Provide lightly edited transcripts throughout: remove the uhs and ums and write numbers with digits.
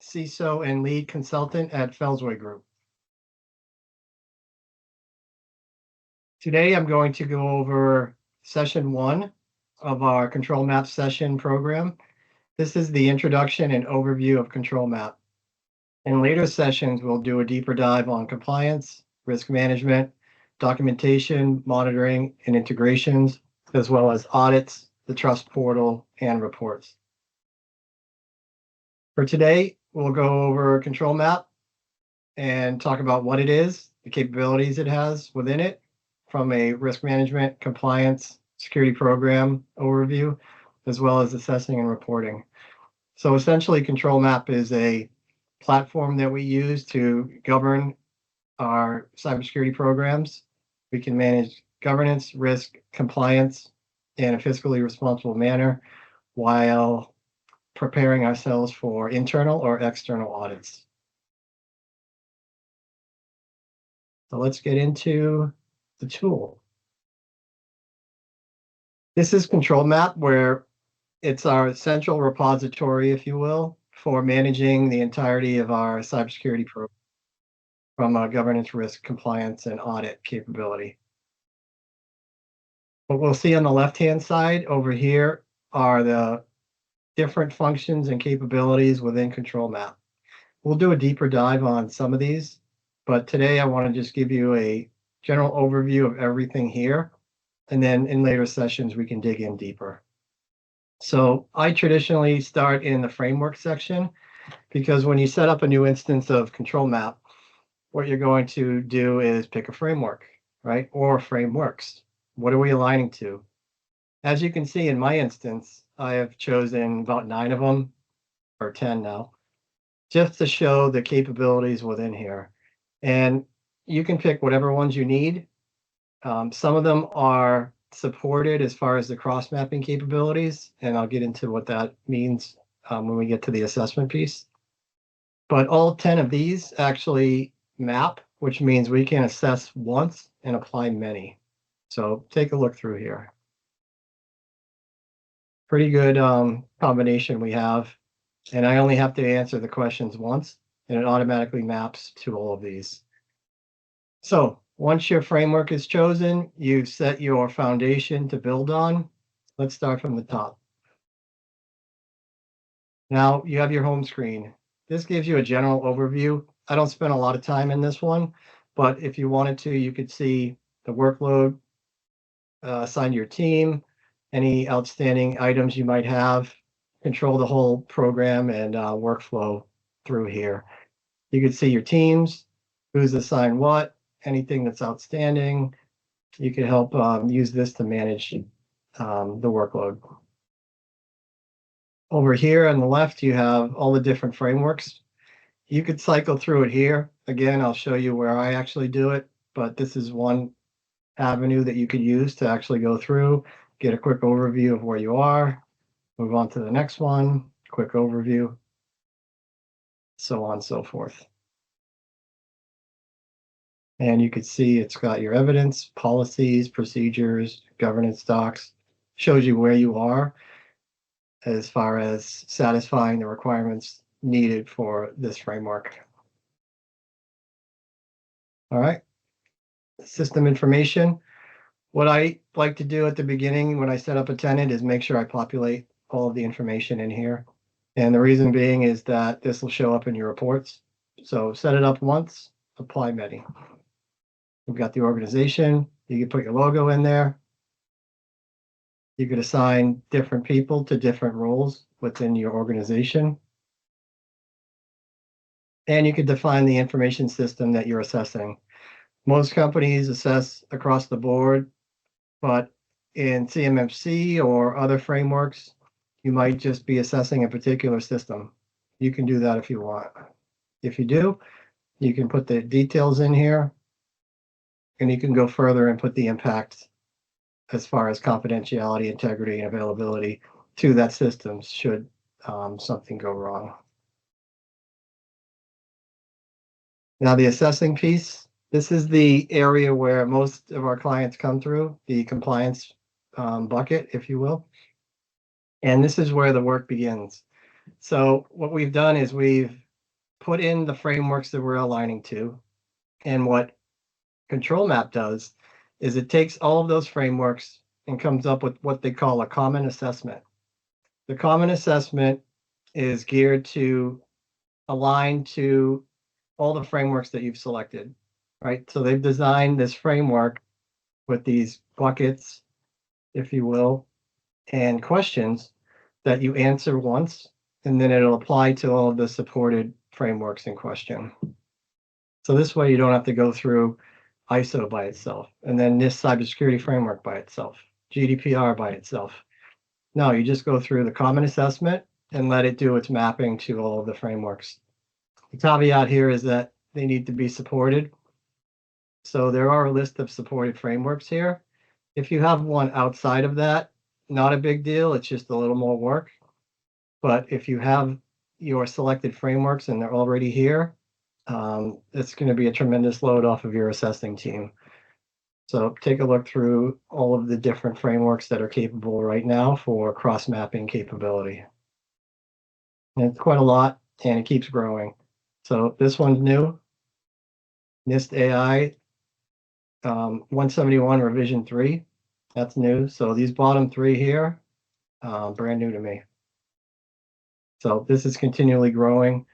CISO and lead consultant at Felsway Group. Today, I'm going to go over session 1 of our ControlMap session program. This is the introduction and overview of ControlMap. In later sessions, we'll do a deeper dive on compliance, risk management, documentation, monitoring, and integrations, as well as audits, the trust portal, and reports. For today, we'll go over ControlMap and talk about what it is, the capabilities it has within it, from a risk management, compliance, security program overview, as well as assessing and reporting. So essentially, ControlMap is a platform that we use to govern our cybersecurity programs. We can manage governance, risk, compliance in a fiscally responsible manner while preparing ourselves for internal or external audits. So let's get into the tool. This is ControlMap, where it's our central repository, if you will, for managing the entirety of our cybersecurity program from a governance, risk, compliance, and audit capability. What we'll see on the left-hand side over here are the different functions and capabilities within ControlMap. We'll do a deeper dive on some of these, but today I want to just give you a general overview of everything here, and then in later sessions we can dig in deeper. So I traditionally start in the framework section, because when you set up a new instance of ControlMap, what you're going to do is pick a framework, right? Or frameworks. What are we aligning to? As you can see in my instance, I have chosen about 9 of them, or 10 now, just to show the capabilities within here. And you can pick whatever ones you need. Some of them are supported as far as the cross-mapping capabilities, and I'll get into what that means when we get to the assessment piece. But all 10 of these actually map, which means we can assess once and apply many. So take a look through here. Pretty good combination we have, and I only have to answer the questions once, and it automatically maps to all of these. So once your framework is chosen, you've set your foundation to build on. Let's start from the top. Now you have your home screen. This gives you a general overview. I don't spend a lot of time in this one, but if you wanted to, you could see the workload assigned to your team, any outstanding items you might have, control the whole program and workflow through here. You could see your teams, who's assigned what, anything that's outstanding. You could help use this to manage the workload. Over here on the left, you have all the different frameworks. You could cycle through it here. Again, I'll show you where I actually do it, but this is one avenue that you could use to actually go through, get a quick overview of where you are, move on to the next one, quick overview, so on and so forth. And you could see it's got your evidence, policies, procedures, governance docs, shows you where you are as far as satisfying the requirements needed for this framework. All right, system information. What I like to do at the beginning when I set up a tenant is make sure I populate all of the information in here. And the reason being is that this will show up in your reports. So set it up once, apply many. We've got the organization. You can put your logo in there. You could assign different people to different roles within your organization. And you could define the information system that you're assessing. Most companies assess across the board, but in CMMC or other frameworks, you might just be assessing a particular system. You can do that if you want. If you do, you can put the details in here, and you can go further and put the impact as far as confidentiality, integrity, and availability to that system should something go wrong. Now the assessing piece, this is the area where most of our clients come through, the compliance bucket, if you will. And this is where the work begins. So what we've done is we've put in the frameworks that we're aligning to. And what ControlMap does is it takes all of those frameworks and comes up with what they call a common assessment. The common assessment is geared to align to all the frameworks that you've selected, right? So they've designed this framework with these buckets, if you will, and questions that you answer once, and then it'll apply to all of the supported frameworks in question. So this way you don't have to go through ISO by itself, and then this cybersecurity framework by itself, GDPR by itself. No, you just go through the common assessment and let it do its mapping to all of the frameworks. The caveat here is that they need to be supported. So there are a list of supported frameworks here. If you have one outside of that, not a big deal. It's just a little more work. But if you have your selected frameworks and they're already here, it's going to be a tremendous load off of your assessing team. So take a look through all of the different frameworks that are capable right now for cross-mapping capability. And it's quite a lot, and it keeps growing. So this one's new, NIST AI 171 revision 3. That's new. So these bottom three here, brand new to me. So this is continually growing.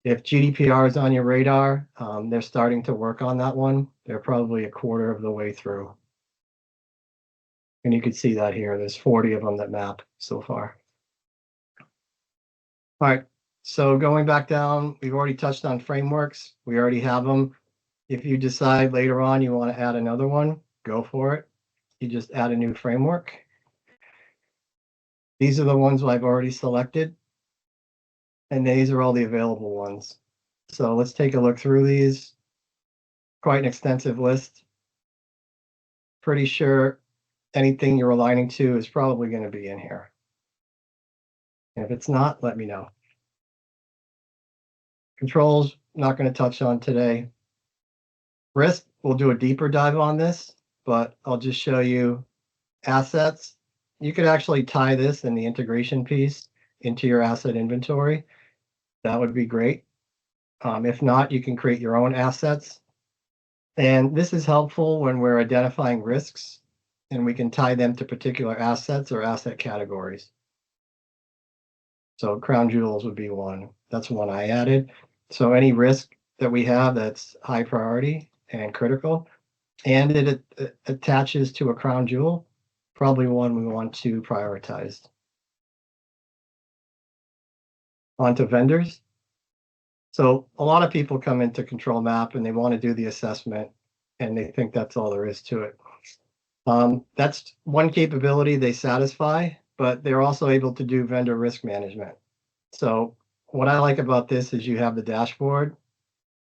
If GDPR is on your radar, they're starting to work on that one. They're probably a quarter of the way through. And you can see that here. There's 40 of them that map so far. All right. So going back down, we've already touched on frameworks. We already have them. If you decide later on you want to add another one, go for it. You just add a new framework. These are the ones I've already selected. And these are all the available ones. So let's take a look through these. Quite an extensive list. Pretty sure anything you're aligning to is probably going to be in here. And if it's not, let me know. Controls, not going to touch on today. Risk, we'll do a deeper dive on this, but I'll just show you assets. You could actually tie this in the integration piece into your asset inventory. That would be great. If not, you can create your own assets. And this is helpful when we're identifying risks, and we can tie them to particular assets or asset categories. So crown jewels would be one. That's one I added. So any risk that we have that's high priority and critical, and it attaches to a crown jewel, probably one we want to prioritize. On to vendors. So a lot of people come into ControlMap and they want to do the assessment, and they think that's all there is to it. That's one capability they satisfy, but they're also able to do vendor risk management. So what I like about this is you have the dashboard,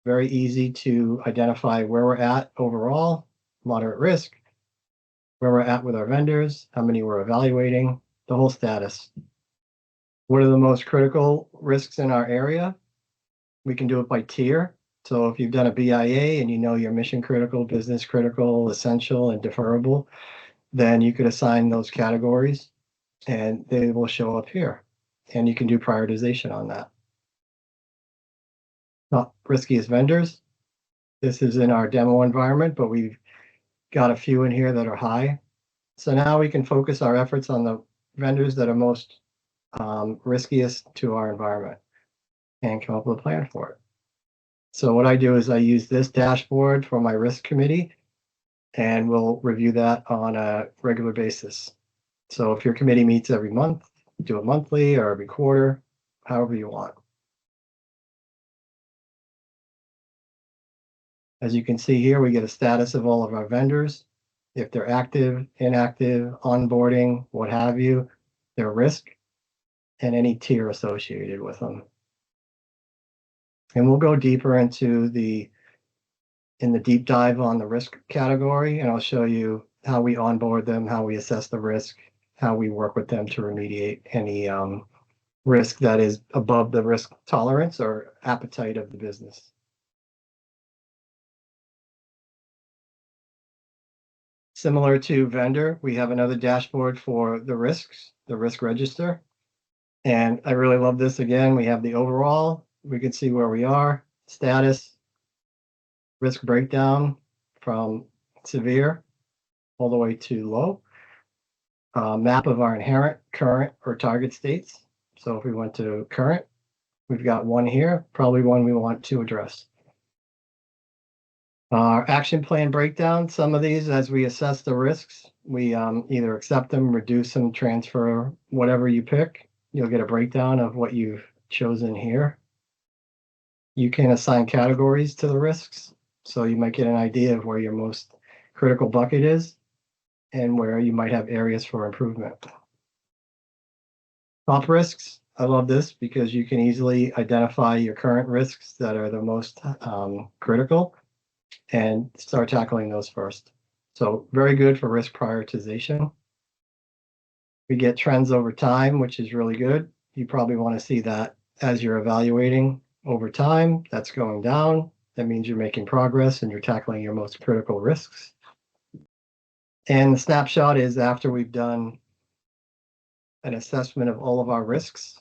very easy to identify where we're at overall, moderate risk, where we're at with our vendors, how many we're evaluating, the whole status. What are the most critical risks in our area? We can do it by tier. So if you've done a BIA and you know your mission critical, business critical, essential, and deferrable, then you could assign those categories and they will show up here. And you can do prioritization on that. Not riskiest vendors. This is in our demo environment, but we've got a few in here that are high. So now we can focus our efforts on the vendors that are most riskiest to our environment and come up with a plan for it. So what I do is I use this dashboard for my risk committee, and we'll review that on a regular basis. So if your committee meets every month, do it monthly or every quarter, however you want. As you can see here, we get a status of all of our vendors, if they're active, inactive, onboarding, what have you, their risk, and any tier associated with them. And we'll go deeper into the deep dive on the risk category, and I'll show you how we onboard them, how we assess the risk, how we work with them to remediate any risk that is above the risk tolerance or appetite of the business. Similar to vendor, we have another dashboard for the risks, the risk register. And I really love this again. We have the overall, we can see where we are, status, risk breakdown from severe all the way to low, map of our inherent, current, or target states. So if we went to current, we've got one here, probably one we want to address. Our action plan breakdown, some of these, as we assess the risks, we either accept them, reduce them, transfer, whatever you pick. You'll get a breakdown of what you've chosen here. You can assign categories to the risks, so you might get an idea of where your most critical bucket is and where you might have areas for improvement. Top risks, I love this because you can easily identify your current risks that are the most critical and start tackling those first. So very good for risk prioritization. We get trends over time, which is really good. You probably want to see that as you're evaluating over time, that's going down. That means you're making progress and you're tackling your most critical risks. And the snapshot is after we've done an assessment of all of our risks,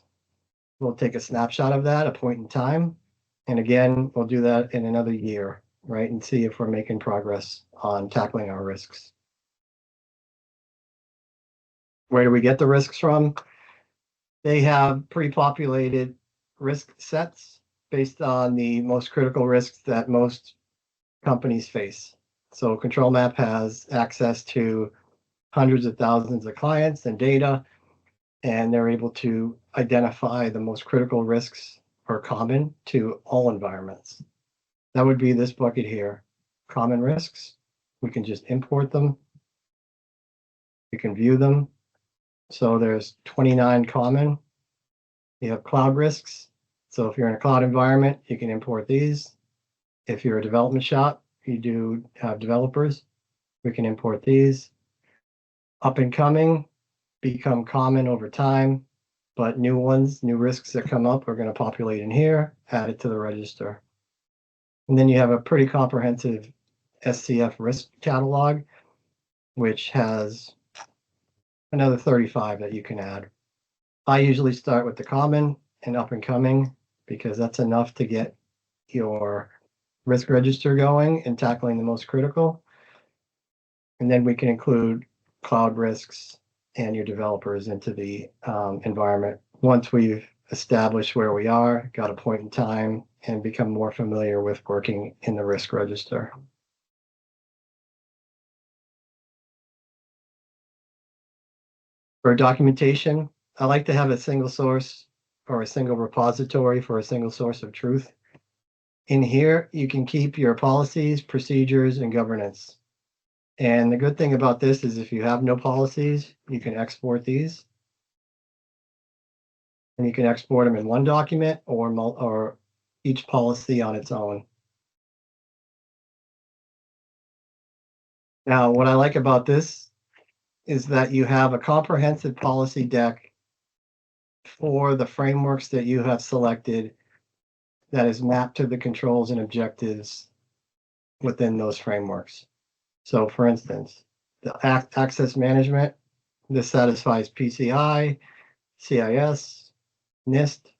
we'll take a snapshot of that, a point in time. And again, we'll do that in another year, right? And see if we're making progress on tackling our risks. Where do we get the risks from? They have pre-populated risk sets based on the most critical risks that most companies face. So ControlMap has access to hundreds of thousands of clients and data, and they're able to identify the most critical risks are common to all environments. That would be this bucket here, common risks. We can just import them. We can view them. So there's 29 common. You have cloud risks. So if you're in a cloud environment, you can import these. If you're a development shop, you do have developers, we can import these. Up and coming become common over time, but new ones, new risks that come up are going to populate in here, add it to the register. And then you have a pretty comprehensive SCF risk catalog, which has another 35 that you can add. I usually start with the common and up and coming because that's enough to get your risk register going and tackling the most critical. And then we can include cloud risks and your developers into the environment once we've established where we are, got a point in time, and become more familiar with working in the risk register. For documentation, I like to have a single source or a single repository for a single source of truth. In here, you can keep your policies, procedures, and governance. And the good thing about this is if you have no policies, you can export these. And you can export them in one document or each policy on its own. Now, what I like about this is that you have a comprehensive policy deck for the frameworks that you have selected that is mapped to the controls and objectives within those frameworks. So for instance, the access management, this satisfies PCI, CIS, NIST,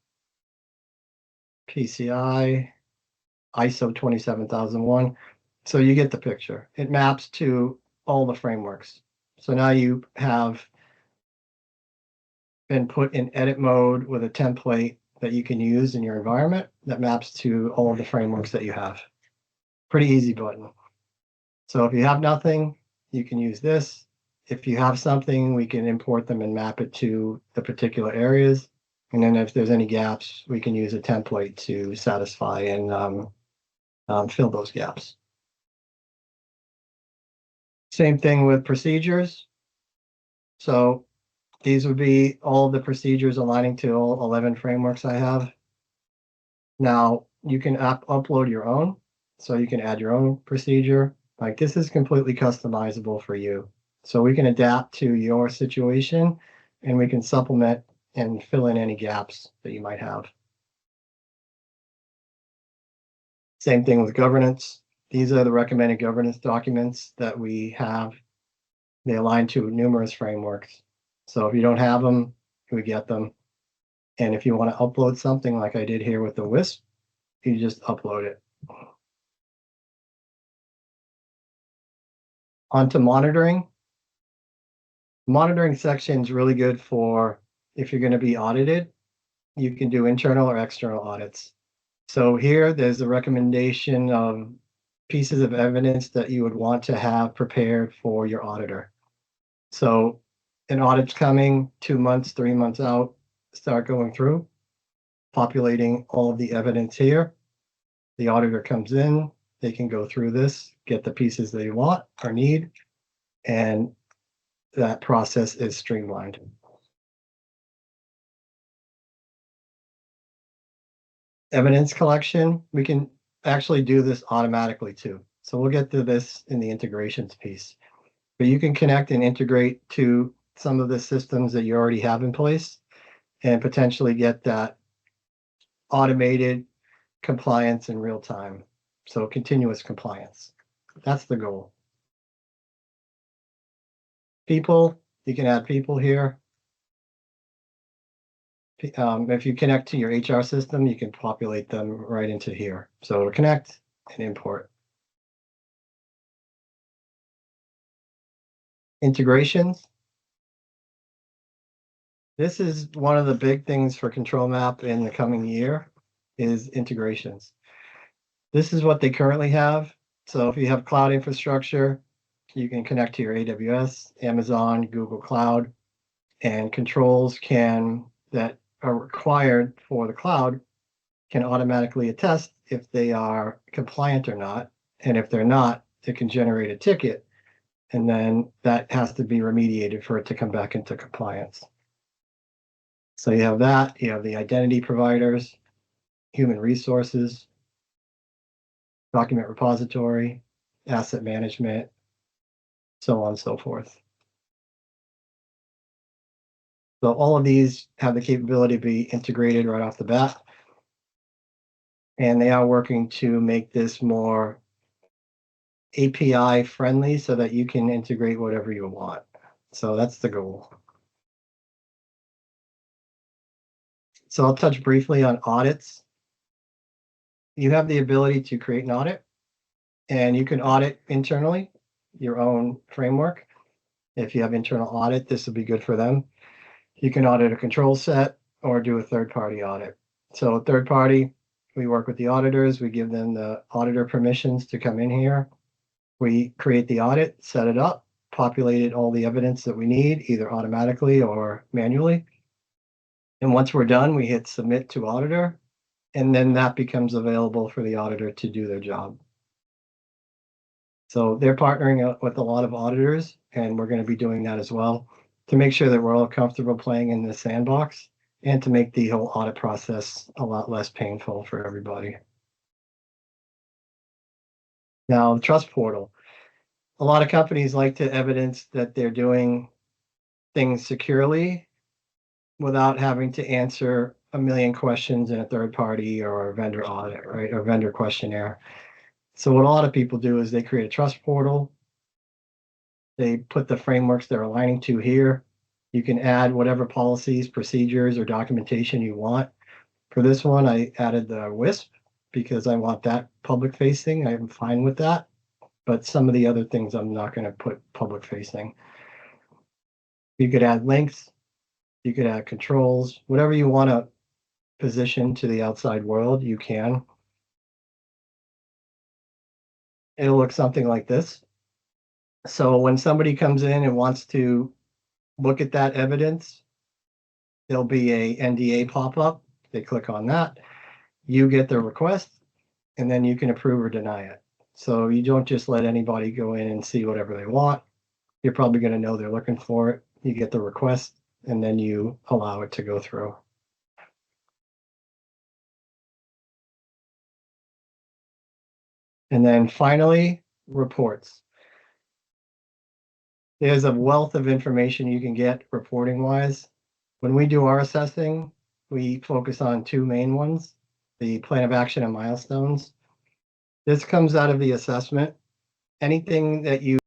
PCI, ISO 27001. So you get the picture. It maps to all the frameworks. So now you have been put in edit mode with a template that you can use in your environment that maps to all of the frameworks that you have. Pretty easy button. So if you have nothing, you can use this. If you have something, we can import them and map it to the particular areas. And then if there's any gaps, we can use a template to satisfy and fill those gaps. Same thing with procedures. So these would be all of the procedures aligning to all 11 frameworks I have. Now you can upload your own. So you can add your own procedure. Like this is completely customizable for you. So we can adapt to your situation and we can supplement and fill in any gaps that you might have. Same thing with governance. These are the recommended governance documents that we have. They align to numerous frameworks. So if you don't have them, we get them. And if you want to upload something like I did here with the WISP, you just upload it. Onto monitoring. Monitoring section is really good for if you're going to be audited. You can do internal or external audits. So here, there's a recommendation of pieces of evidence that you would want to have prepared for your auditor. So an audit's coming 2 months, 3 months out, start going through, populating all of the evidence here. The auditor comes in, they can go through this, get the pieces they want or need, and that process is streamlined. Evidence collection, we can actually do this automatically too. So we'll get to this in the integrations piece. But you can connect and integrate to some of the systems that you already have in place and potentially get that automated compliance in real time. So continuous compliance. That's the goal. People, you can add people here. If you connect to your HR system, you can populate them right into here. So to connect and import. Integrations. This is one of the big things for ControlMap in the coming year is integrations. This is what they currently have. So if you have cloud infrastructure, you can connect to your AWS, Amazon, Google Cloud, and controls that are required for the cloud can automatically attest if they are compliant or not. And if they're not, it can generate a ticket. And then that has to be remediated for it to come back into compliance. So you have that, you have the identity providers, human resources, document repository, asset management, so on and so forth. So all of these have the capability to be integrated right off the bat. And they are working to make this more API friendly so that you can integrate whatever you want. So that's the goal. So I'll touch briefly on audits. You have the ability to create an audit, and you can audit internally your own framework. If you have internal audit, this will be good for them. You can audit a control set or do a third-party audit. So third party, we work with the auditors, we give them the auditor permissions to come in here. We create the audit, set it up, populated all the evidence that we need, either automatically or manually. And once we're done, we hit submit to auditor, and then that becomes available for the auditor to do their job. So they're partnering with a lot of auditors, and we're going to be doing that as well to make sure that we're all comfortable playing in the sandbox and to make the whole audit process a lot less painful for everybody. Now, the trust portal. A lot of companies like to evidence that they're doing things securely without having to answer a million questions in a third party or a vendor audit, right? Or vendor questionnaire. So what a lot of people do is they create a trust portal. They put the frameworks they're aligning to here. You can add whatever policies, procedures, or documentation you want. For this one, I added the WISP because I want that public facing. I'm fine with that. But some of the other things I'm not going to put public facing. You could add links. You could add controls, whatever you want to position to the outside world, you can. It'll look something like this. So when somebody comes in and wants to look at that evidence, there'll be a NDA pop-up. They click on that. You get the request, and then you can approve or deny it. So you don't just let anybody go in and see whatever they want. You're probably going to know they're looking for it. You get the request, and then you allow it to go through. And then finally, reports. There's a wealth of information you can get reporting wise. When we do our assessing, we focus on two main ones, the plan of action and milestones. This comes out of the assessment. Anything that you